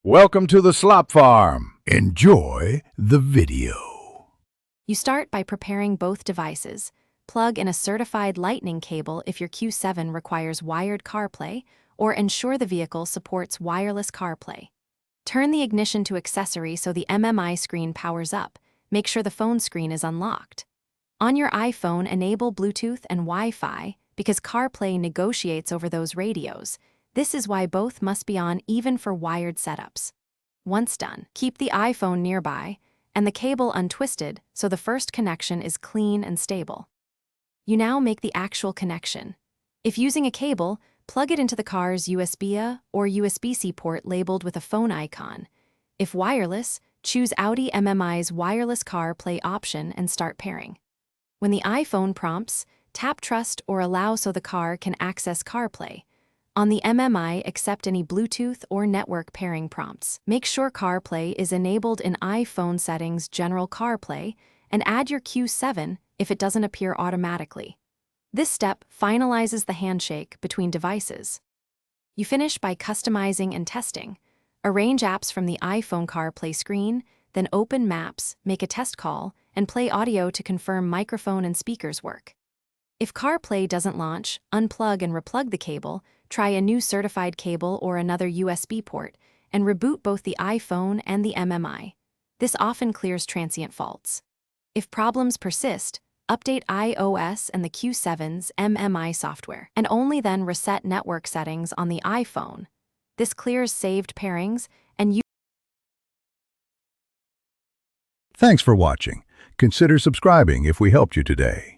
Welcome to the Slop Farm. Enjoy the video. You start by preparing both devices. Plug in a certified lightning cable if your Q7 requires wired CarPlay, or ensure the vehicle supports wireless CarPlay. Turn the ignition to accessory so the MMI screen powers up. Make sure the phone screen is unlocked. On your iPhone, enable Bluetooth and Wi-Fi because CarPlay negotiates over those radios. This is why both must be on even for wired setups. Once done, keep the iPhone nearby and the cable untwisted so the first connection is clean and stable. You now make the actual connection. If using a cable, plug it into the car's USB-A or USB-C port labeled with a phone icon. If wireless, choose Audi MMI's wireless CarPlay option and start pairing. When the iPhone prompts, tap Trust or Allow so the car can access CarPlay. On the MMI, accept any Bluetooth or network pairing prompts. Make sure CarPlay is enabled in iPhone settings General CarPlay and add your Q7 if it doesn't appear automatically. This step finalizes the handshake between devices. You finish by customizing and testing. Arrange apps from the iPhone CarPlay screen, then open Maps, make a test call, and play audio to confirm microphone and speakers work. If CarPlay doesn't launch, unplug and replug the cable, try a new certified cable or another USB port, and reboot both the iPhone and the MMI. This often clears transient faults. If problems persist, update iOS and the Q7's MMI software, and only then reset network settings on the iPhone. This clears saved pairings and Thanks for watching. Consider subscribing if we helped you today.